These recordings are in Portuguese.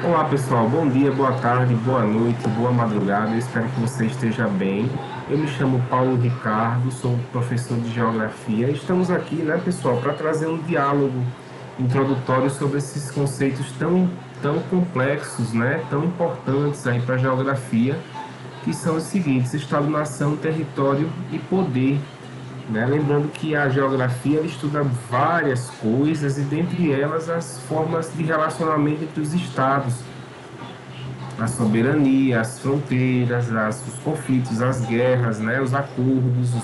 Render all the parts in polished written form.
Olá pessoal, bom dia, boa tarde, boa noite, boa madrugada, eu espero que você esteja bem. Eu me chamo Paulo Ricardo, sou professor de Geografia. Estamos aqui, né pessoal, para trazer um diálogo introdutório sobre esses conceitos tão complexos, né, tão importantes aí para a geografia, que são os seguintes: Estado, nação, território e poder. Né? Lembrando que a geografia ela estuda várias coisas e dentre elas as formas de relacionamento entre os estados, a soberania, as fronteiras, os conflitos, as guerras, né, os acordos,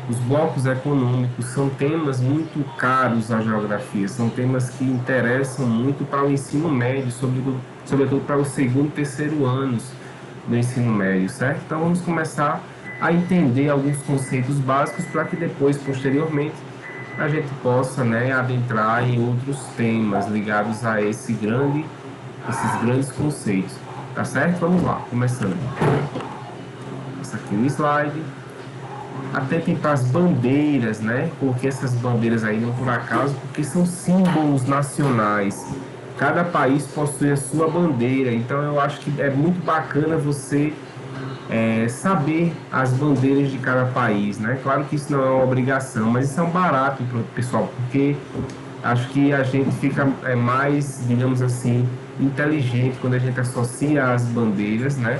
os blocos econômicos são temas muito caros à geografia, são temas que interessam muito para o ensino médio, sobretudo para o segundo e terceiro anos do ensino médio, certo? Então vamos começar a entender alguns conceitos básicos para que depois, posteriormente, a gente possa, né, adentrar em outros temas ligados a esses grandes conceitos, tá certo? Vamos lá, começando. Esse aqui é o slide. Atentem para as bandeiras, né? Coloquei essas bandeiras aí não por acaso, porque são símbolos nacionais. Cada país possui a sua bandeira, então eu acho que é muito bacana você saber as bandeiras de cada país, né? Claro que isso não é uma obrigação, mas isso é um barato para o pessoal, porque acho que a gente fica mais, digamos assim, inteligente quando a gente associa as bandeiras, né,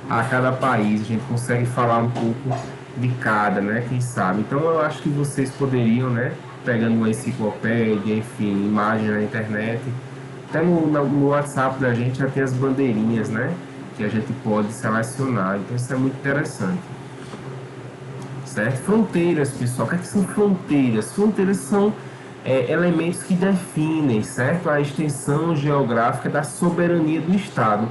a cada país. A gente consegue falar um pouco de cada, né, quem sabe. Então eu acho que vocês poderiam, né, pegando uma enciclopédia, enfim, imagem na internet, até no WhatsApp da gente já tem as bandeirinhas, né, que a gente pode selecionar. Então isso é muito interessante. Certo? Fronteiras, pessoal. O que são fronteiras? Fronteiras são elementos que definem, certo, a extensão geográfica da soberania do Estado.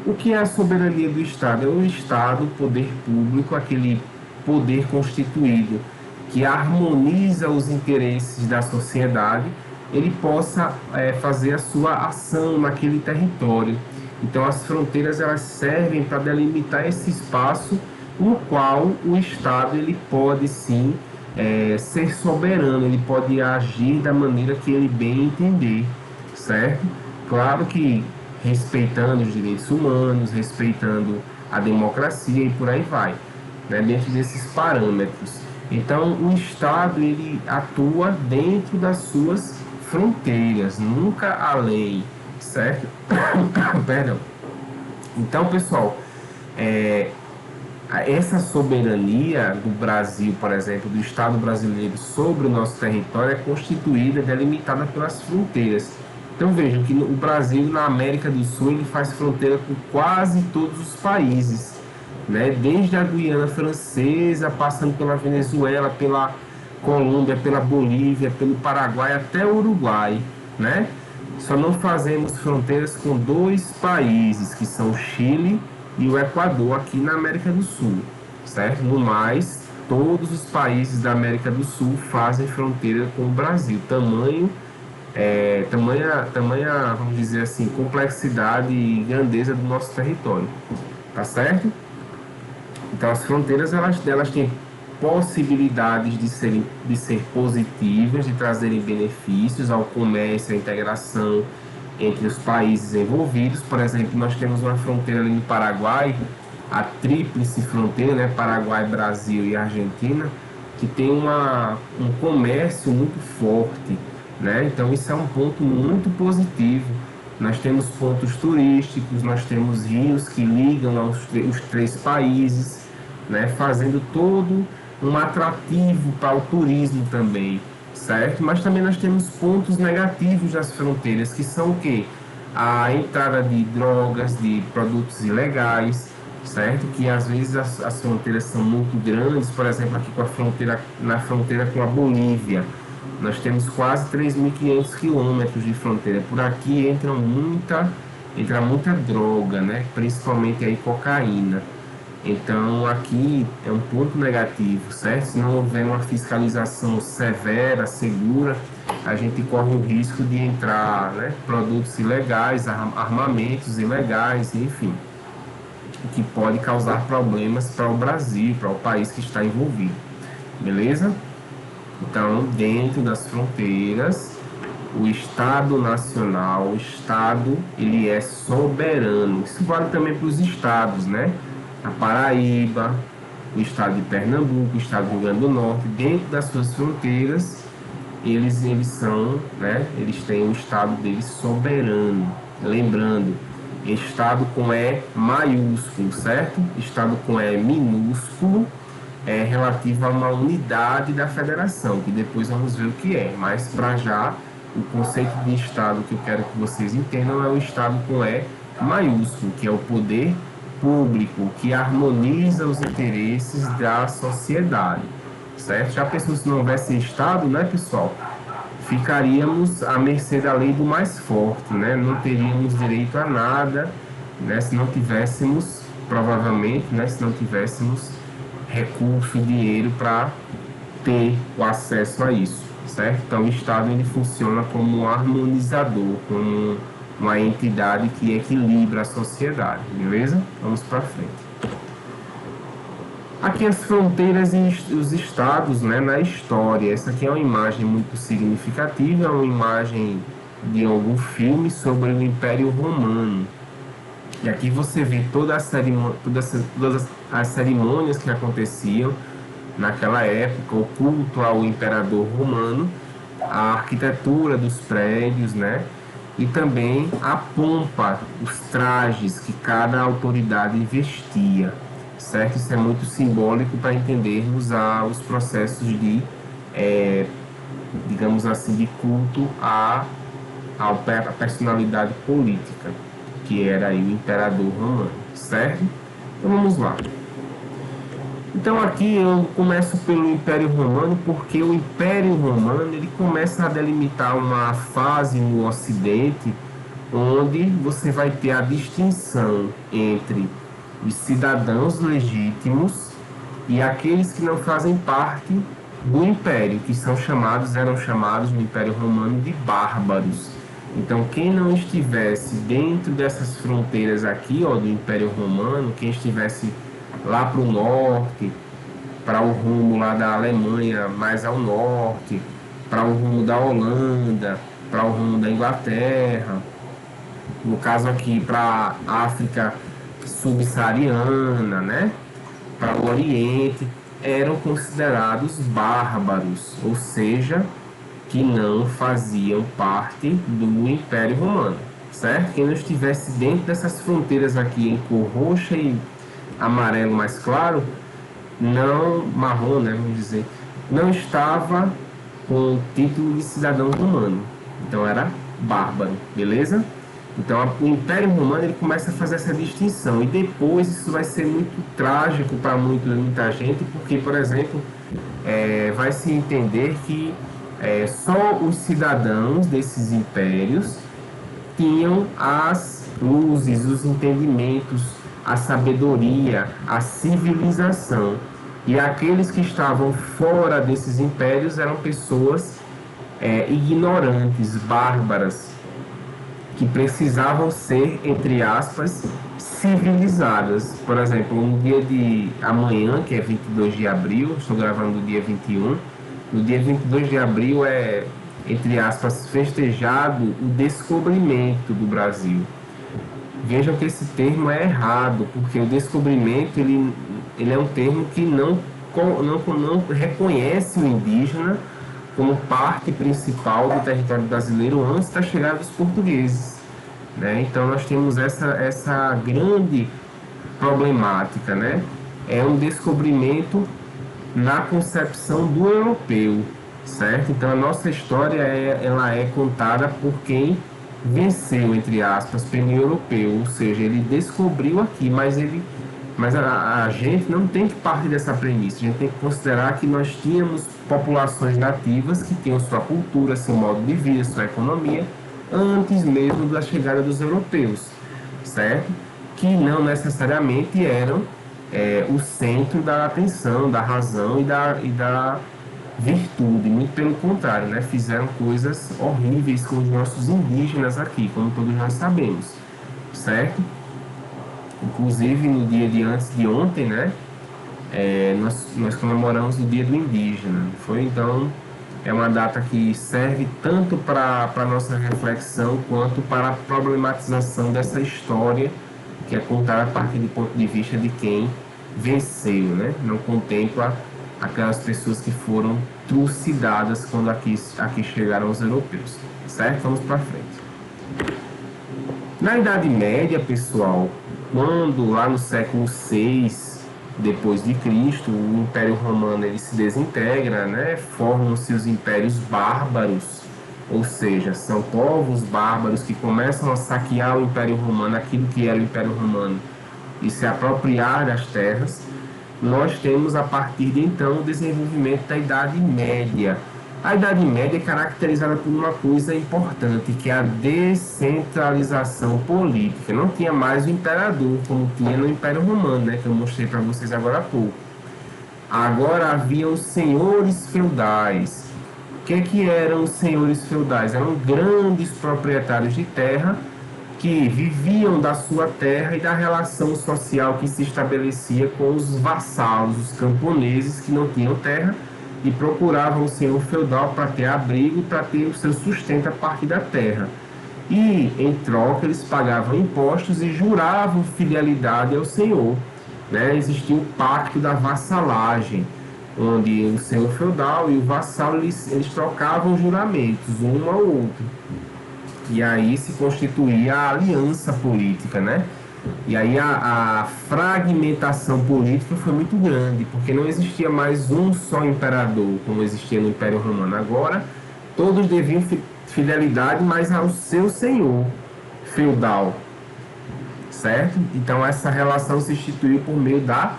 O que é a soberania do Estado? É o Estado, o poder público, aquele poder constituído que harmoniza os interesses da sociedade, ele possa fazer a sua ação naquele território. Então, as fronteiras elas servem para delimitar esse espaço no qual o Estado ele pode sim ser soberano, ele pode agir da maneira que ele bem entender, certo? Claro que respeitando os direitos humanos, respeitando a democracia e por aí vai, né? Dentro desses parâmetros. Então, o Estado ele atua dentro das suas fronteiras, nunca além, certo? Perdão. Então, pessoal, é, essa soberania do Brasil, por exemplo, do Estado brasileiro sobre o nosso território é constituída, delimitada pelas fronteiras. Então vejam que o Brasil na América do Sul ele faz fronteira com quase todos os países, né? Desde a Guiana Francesa, passando pela Venezuela, pela Colômbia, pela Bolívia, pelo Paraguai até o Uruguai, né? Só não fazemos fronteiras com dois países, que são o Chile e o Equador, aqui na América do Sul, certo? No mais, todos os países da América do Sul fazem fronteira com o Brasil. Tamanha, vamos dizer assim, complexidade e grandeza do nosso território, tá certo? Então, as fronteiras, elas têm possibilidades de ser positivas, de trazerem benefícios ao comércio, à integração entre os países envolvidos. Por exemplo, nós temos uma fronteira ali no Paraguai, a tríplice fronteira, né, Paraguai, Brasil e Argentina, que tem um comércio muito forte, né? Então isso é um ponto muito positivo. Nós temos pontos turísticos, nós temos rios que ligam os três países, né, fazendo todo um atrativo para o turismo também, certo? Mas também nós temos pontos negativos das fronteiras, que são o quê? A entrada de drogas, de produtos ilegais, certo? Que às vezes as fronteiras são muito grandes, por exemplo, aqui com a fronteira, na fronteira com a Bolívia, nós temos quase 3.500 quilômetros de fronteira. Por aqui entra muita droga, né? Principalmente aí cocaína. Então aqui é um ponto negativo, certo? Se não houver uma fiscalização severa, segura, a gente corre o risco de entrar, né, produtos ilegais, armamentos ilegais, enfim, o que pode causar problemas para o Brasil, para o país que está envolvido. Beleza? Então, dentro das fronteiras, o Estado Nacional, o Estado, ele é soberano. Isso vale também para os estados, né? A Paraíba, o estado de Pernambuco, o estado do Rio Grande do Norte, dentro das suas fronteiras, eles são, né? Eles têm o estado deles soberano. Lembrando, estado com E maiúsculo, certo? Estado com E minúsculo é relativo a uma unidade da federação, que depois vamos ver o que é. Mas para já, o conceito de estado que eu quero que vocês entendam é o estado com E maiúsculo, que é o poder público, que harmoniza os interesses da sociedade, certo? Já pensou se não houvesse estado, né, pessoal? Ficaríamos à mercê da lei do mais forte, né? Não teríamos direito a nada, né? Se não tivéssemos, provavelmente, né? Se não tivéssemos recurso, dinheiro para ter o acesso a isso, certo? Então, o Estado ele funciona como um harmonizador, como uma entidade que equilibra a sociedade, beleza? Vamos para frente. Aqui as fronteiras e os estados, né, na história. Essa aqui é uma imagem muito significativa, é uma imagem de algum filme sobre o Império Romano. E aqui você vê todas as cerimônias que aconteciam naquela época, o culto ao imperador romano, a arquitetura dos prédios, né? E também a pompa, os trajes que cada autoridade vestia, certo? Isso é muito simbólico para entendermos os processos de, digamos assim, de culto à personalidade política, que era aí o imperador romano, certo? Então vamos lá. Então aqui eu começo pelo Império Romano, porque o Império Romano ele começa a delimitar uma fase no Ocidente onde você vai ter a distinção entre os cidadãos legítimos e aqueles que não fazem parte do Império, que eram chamados no Império Romano de bárbaros. Então quem não estivesse dentro dessas fronteiras aqui, ó, do Império Romano, quem estivesse lá para o norte, para o rumo lá da Alemanha mais ao norte, para o rumo da Holanda, para o rumo da Inglaterra, no caso aqui para a África subsaariana, né? Para o Oriente, eram considerados bárbaros, ou seja, que não faziam parte do Império Romano, certo? Quem não estivesse dentro dessas fronteiras aqui em cor roxa e amarelo mais claro, não marrom, né, vamos dizer, não estava com o título de cidadão romano, então era bárbaro, beleza? Então o Império Romano ele começa a fazer essa distinção e depois isso vai ser muito trágico para muita gente, porque, por exemplo, vai se entender que só os cidadãos desses impérios tinham as luzes, os entendimentos, a sabedoria, a civilização. E aqueles que estavam fora desses impérios eram pessoas ignorantes, bárbaras, que precisavam ser, entre aspas, civilizadas. Por exemplo, no dia de amanhã, que é 22 de abril, estou gravando no dia 21, no dia 22 de abril é, entre aspas, festejado o descobrimento do Brasil. Vejam que esse termo é errado, porque o descobrimento ele é um termo que não reconhece o indígena como parte principal do território brasileiro antes da chegada dos portugueses, né? Então nós temos essa grande problemática, né? É um descobrimento na concepção do europeu, certo? Então a nossa história ela é contada por quem venceu, entre aspas, pelo europeu, ou seja, ele descobriu aqui, mas a gente não tem que partir dessa premissa, a gente tem que considerar que nós tínhamos populações nativas que tinham sua cultura, seu modo de vida, sua economia, antes mesmo da chegada dos europeus, certo? Que não necessariamente eram o centro da atenção, da razão e da virtude, muito pelo contrário, né? Fizeram coisas horríveis com os nossos indígenas aqui, como todos nós sabemos, certo? Inclusive no dia de antes de ontem, né? Nós comemoramos o Dia do Indígena. Foi então É uma data que serve tanto para a nossa reflexão quanto para a problematização dessa história que é contada a partir do ponto de vista de quem venceu, né? Não contempla aquelas pessoas que foram trucidadas quando aqui chegaram os europeus, certo? Vamos para frente. Na Idade Média, pessoal, quando lá no século VI depois de Cristo, o Império Romano ele se desintegra, né? Formam-se os impérios bárbaros, ou seja, são povos bárbaros que começam a saquear o Império Romano, aquilo que era o Império Romano, e se apropriar das terras. Nós temos, a partir de então, o desenvolvimento da Idade Média. A Idade Média é caracterizada por uma coisa importante, que é a descentralização política. Não tinha mais o imperador, como tinha no Império Romano, né, que eu mostrei para vocês agora há pouco. Agora haviam senhores feudais. O que eram os senhores feudais? Eram grandes proprietários de terra que viviam da sua terra e da relação social que se estabelecia com os vassalos, os camponeses que não tinham terra e procuravam o senhor feudal para ter abrigo e para ter o seu sustento a partir da terra. E, em troca, eles pagavam impostos e juravam fidelidade ao senhor. Né? Existia o pacto da vassalagem, onde o senhor feudal e o vassalo eles trocavam juramentos, um ao outro. E aí se constituía a aliança política, né? E aí a fragmentação política foi muito grande, porque não existia mais um só imperador, como existia no Império Romano. Agora, todos deviam fidelidade, mas ao seu senhor feudal, certo? Então, essa relação se instituiu por meio da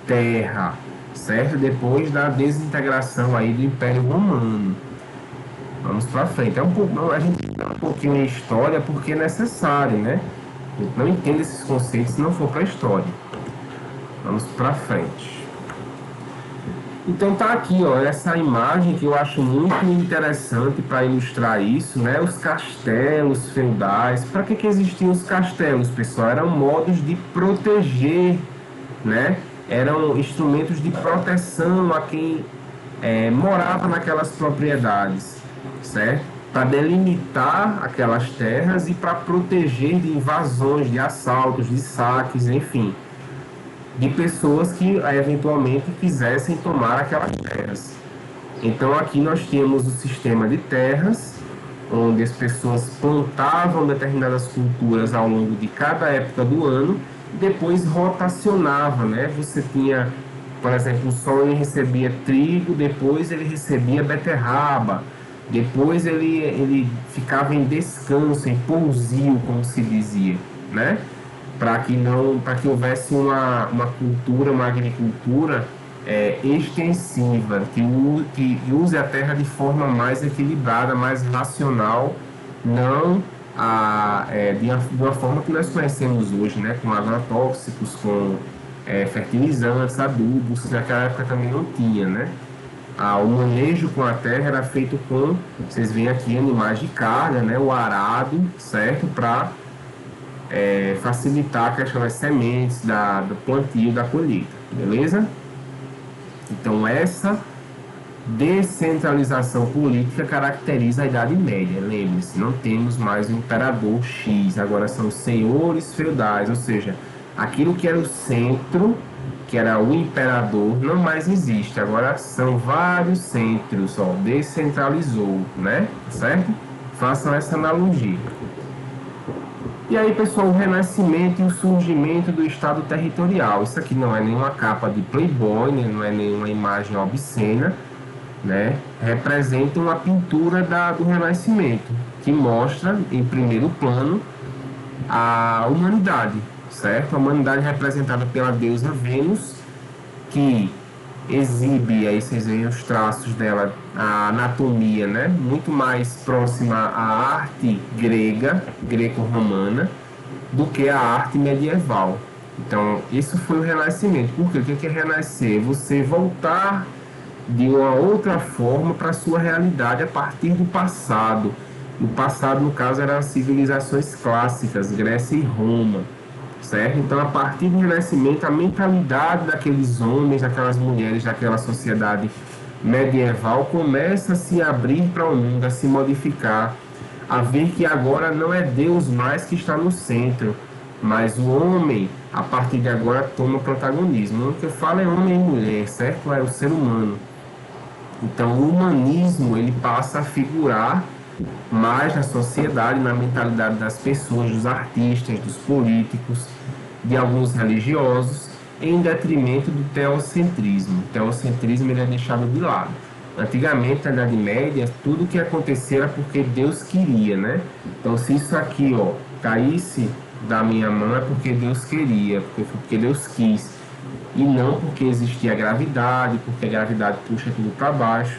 terra, certo? Depois da desintegração aí do Império Romano. Vamos para frente. A gente dá um pouquinho em história porque é necessário, né? A gente não entende esses conceitos se não for para a história. Vamos para frente. Então tá aqui, ó, essa imagem que eu acho muito interessante para ilustrar isso, né? Os castelos feudais. Para que existiam os castelos, pessoal? Eram modos de proteger, né? Eram instrumentos de proteção a quem morava naquelas propriedades, certo? Para delimitar aquelas terras e para proteger de invasões, de assaltos, de saques, enfim, de pessoas que eventualmente quisessem tomar aquelas terras. Então aqui nós temos o sistema de terras, onde as pessoas plantavam determinadas culturas ao longo de cada época do ano, e depois rotacionava, né? Você tinha, por exemplo, o sol ele recebia trigo, depois ele recebia beterraba, depois ele ficava em descanso, em pousio, como se dizia, né? Para que houvesse uma cultura, uma agricultura extensiva, que use a terra de forma mais equilibrada, mais racional, não de uma forma que nós conhecemos hoje, né? Com agrotóxicos, com fertilizantes, adubos, que naquela época também não tinha, né? O manejo com a terra era feito com, vocês veem aqui, animais de carga, né? O arado, certo? Para facilitar a questão das sementes, do plantio, da colheita, beleza? Então essa descentralização política caracteriza a Idade Média. Lembre-se, não temos mais o imperador X, agora são senhores feudais, ou seja, aquilo que era o centro, que era o imperador, não mais existe. Agora são vários centros, ó, descentralizou, né? Certo? Façam essa analogia. E aí, pessoal, o renascimento e o surgimento do Estado territorial. Isso aqui não é nenhuma capa de Playboy, né? Não é nenhuma imagem obscena, né? Representa uma pintura do Renascimento, que mostra, em primeiro plano, a humanidade, certo? A humanidade representada pela deusa Vênus, que exibe, aí vocês veem os traços dela, a anatomia, né? Muito mais próxima à arte grega, greco-romana, do que a arte medieval. Então, isso foi o Renascimento. Por quê? O que é renascer? Você voltar de uma outra forma para a sua realidade a partir do passado. O passado, no caso, eram as civilizações clássicas, Grécia e Roma, certo? Então, a partir do Renascimento, a mentalidade daqueles homens, daquelas mulheres, daquela sociedade medieval começa a se abrir para o mundo, a se modificar, a ver que agora não é Deus mais que está no centro, mas o homem, a partir de agora, toma protagonismo. O que eu falo é homem e mulher, certo? É o ser humano. Então, o humanismo ele passa a figurar mais na sociedade, na mentalidade das pessoas, dos artistas, dos políticos, de alguns religiosos, em detrimento do teocentrismo. O teocentrismo ele é deixado de lado. Antigamente, na Idade Média, tudo que acontecia era porque Deus queria, né? Então, se isso aqui, ó, caísse da minha mão, é porque Deus queria, porque Deus quis. E não porque existia a gravidade, porque a gravidade puxa tudo para baixo,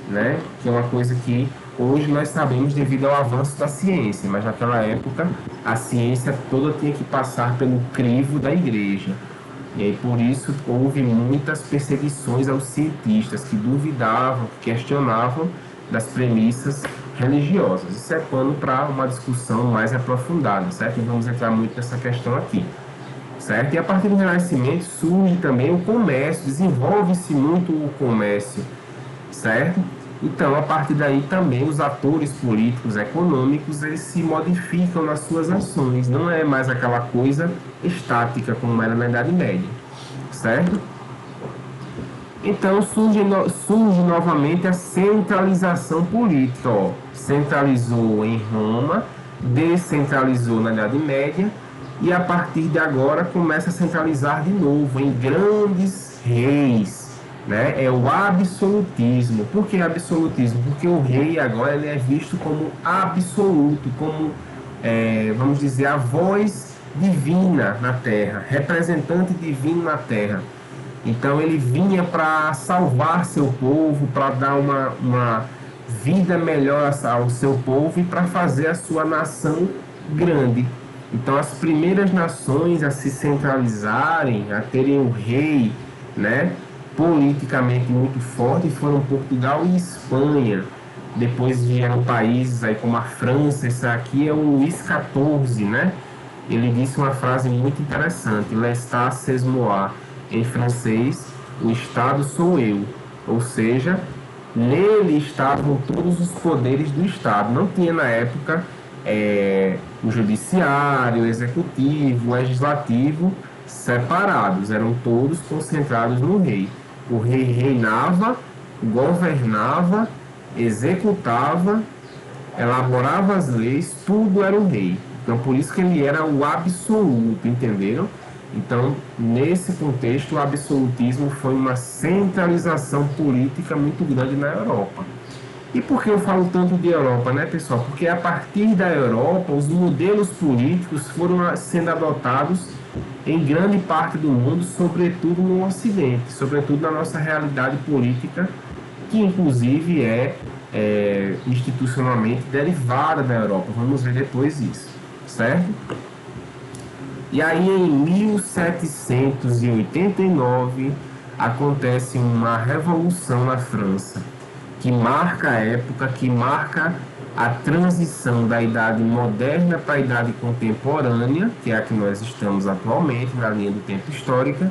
né? Que é uma coisa que hoje nós sabemos devido ao avanço da ciência, mas naquela época a ciência toda tinha que passar pelo crivo da igreja. E aí por isso houve muitas perseguições aos cientistas que duvidavam, que questionavam das premissas religiosas. Isso é pano para uma discussão mais aprofundada, certo? Não vamos entrar muito nessa questão aqui, certo? E a partir do Renascimento surge também o comércio, desenvolve-se muito o comércio, certo? Então, a partir daí também os atores políticos, econômicos, eles se modificam nas suas ações. Não é mais aquela coisa estática como era na Idade Média, certo? Então surge novamente a centralização política. Ó. Centralizou em Roma, descentralizou na Idade Média e a partir de agora começa a centralizar de novo em grandes reis. Né? É o absolutismo. Por que absolutismo? Porque o rei agora ele é visto como absoluto, como, vamos dizer, a voz divina na terra, representante divino na terra. Então ele vinha para salvar seu povo, para dar uma vida melhor ao seu povo e para fazer a sua nação grande. Então as primeiras nações a se centralizarem, a terem um rei, né, politicamente muito forte foram Portugal e Espanha. Depois vieram países aí como a França. Esse aqui é o Luís XIV, né? Ele disse uma frase muito interessante: L'État c'est moi. Em francês, o Estado sou eu. Ou seja, nele estavam todos os poderes do Estado. Não tinha na época o judiciário, o executivo, o legislativo separados. Eram todos concentrados no rei. O rei reinava, governava, executava, elaborava as leis, tudo era o rei. Então, por isso que ele era o absoluto, entenderam? Então, nesse contexto, o absolutismo foi uma centralização política muito grande na Europa. E por que eu falo tanto de Europa, né, pessoal? Porque a partir da Europa, os modelos políticos foram sendo adotados em grande parte do mundo, sobretudo no Ocidente, sobretudo na nossa realidade política, que inclusive é institucionalmente derivada da Europa. Vamos ver depois isso, certo? E aí, em 1789, acontece uma revolução na França, que marca a época, que marca a transição da idade moderna para a idade contemporânea, que é a que nós estamos atualmente, na linha do tempo histórica,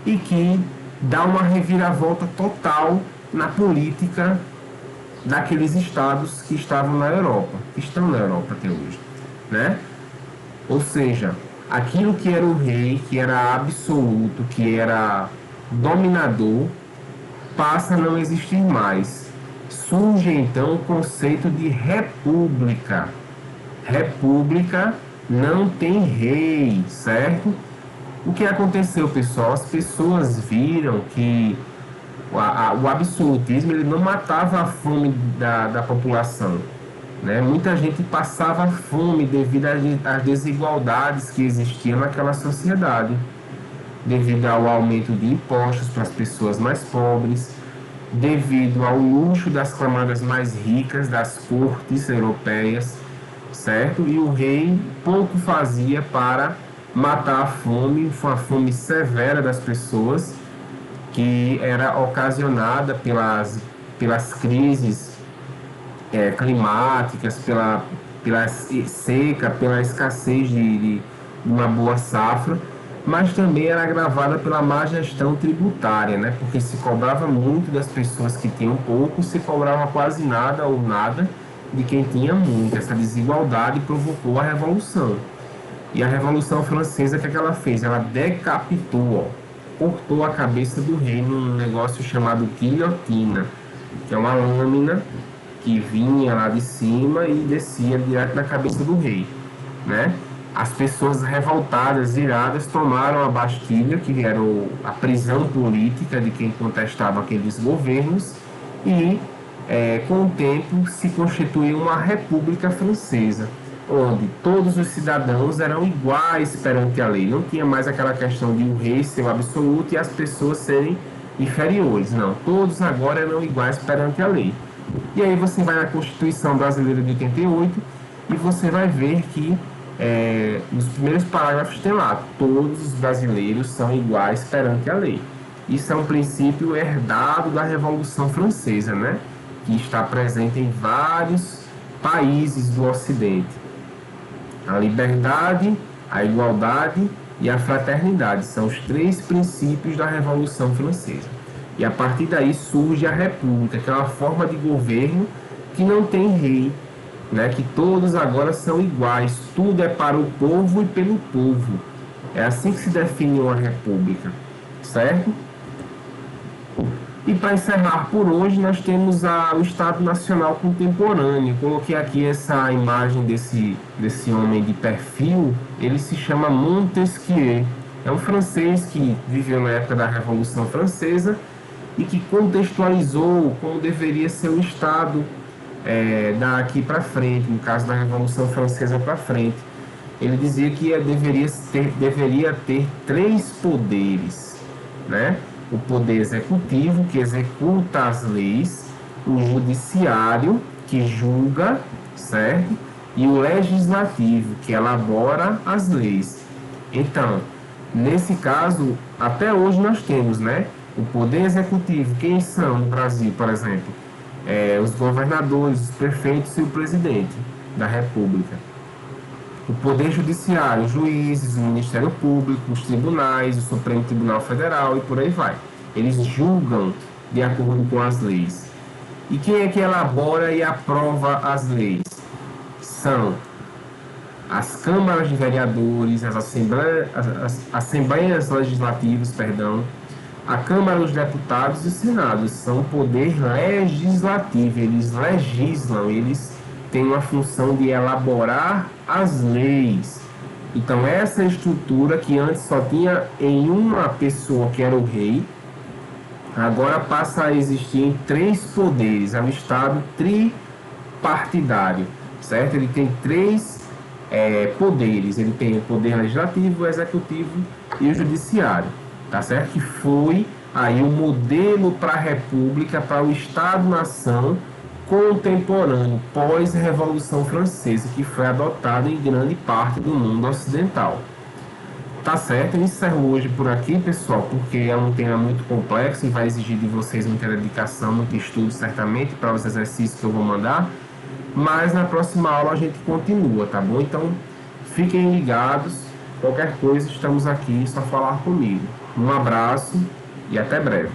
e que dá uma reviravolta total na política daqueles estados que estavam na Europa, que estão na Europa até hoje, né? Ou seja, aquilo que era o rei, que era absoluto, que era dominador, passa a não existir mais. Surge então o conceito de república. República não tem rei, certo? O que aconteceu, pessoal? As pessoas viram que o absolutismo ele não matava a fome da população, né? Muita gente passava fome devido às desigualdades que existiam naquela sociedade, devido ao aumento de impostos para as pessoas mais pobres, devido ao luxo das camadas mais ricas das cortes europeias, certo? E o rei pouco fazia para matar a fome, foi uma fome severa das pessoas, que era ocasionada pelas crises climáticas, pela seca, pela escassez de uma boa safra. mas também era agravada pela má gestão tributária, né? Porque se cobrava muito das pessoas que tinham pouco, se cobrava quase nada ou nada de quem tinha muito. Essa desigualdade provocou a Revolução. E a Revolução Francesa, o que é que ela fez? Ela decapitou, ó, cortou a cabeça do rei num negócio chamado guilhotina, que é uma lâmina que vinha lá de cima e descia direto na cabeça do rei, né? As pessoas revoltadas, iradas, tomaram a Bastilha, que era a prisão política de quem contestava aqueles governos, e com o tempo se constituiu uma República Francesa, onde todos os cidadãos eram iguais perante a lei. Não tinha mais aquela questão de o rei ser o absoluto e as pessoas serem inferiores. Não, todos agora eram iguais perante a lei. E aí você vai na Constituição Brasileira de 88 e você vai ver que nos primeiros parágrafos tem lá: todos os brasileiros são iguais perante a lei. Isso é um princípio herdado da Revolução Francesa, né? Que está presente em vários países do Ocidente. A liberdade, a igualdade e a fraternidade são os três princípios da Revolução Francesa. E a partir daí surge a República, que é uma forma de governo que não tem rei, né? Que todos agora são iguais, tudo é para o povo e pelo povo. É assim que se define uma república, certo? E para encerrar por hoje, nós temos o Estado Nacional Contemporâneo. Coloquei aqui essa imagem desse homem de perfil. Ele se chama Montesquieu. É um francês que viveu na época da Revolução Francesa e que contextualizou como deveria ser o Estado daqui para frente, no caso da Revolução Francesa para frente. Ele dizia que deveria ter três poderes, né? O poder executivo, que executa as leis, o judiciário, que julga, certo? E o legislativo, que elabora as leis. Então, nesse caso, até hoje nós temos, né? O poder executivo, quem são no Brasil, por exemplo? Os governadores, os prefeitos e o presidente da República. O Poder Judiciário, os juízes, o Ministério Público, os tribunais, o Supremo Tribunal Federal e por aí vai. Eles julgam de acordo com as leis. E quem é que elabora e aprova as leis? São as câmaras de vereadores, as assembleias legislativas, a Câmara dos Deputados e o Senado. São o poder legislativo, eles legislam, eles têm uma função de elaborar as leis. Então essa estrutura que antes só tinha em uma pessoa, que era o rei, agora passa a existir em três poderes. É um Estado tripartidário, certo? Ele tem três poderes. Ele tem o poder legislativo, o executivo e o judiciário, tá certo? Que foi aí o modelo para a República, para o Estado-nação contemporâneo, pós-Revolução Francesa, que foi adotado em grande parte do mundo ocidental. Tá certo? Eu encerro hoje por aqui, pessoal, porque é um tema muito complexo e vai exigir de vocês muita dedicação, muito estudo, certamente, para os exercícios que eu vou mandar. Mas na próxima aula a gente continua, tá bom? Então, fiquem ligados. Qualquer coisa, estamos aqui, só falar comigo. Um abraço e até breve.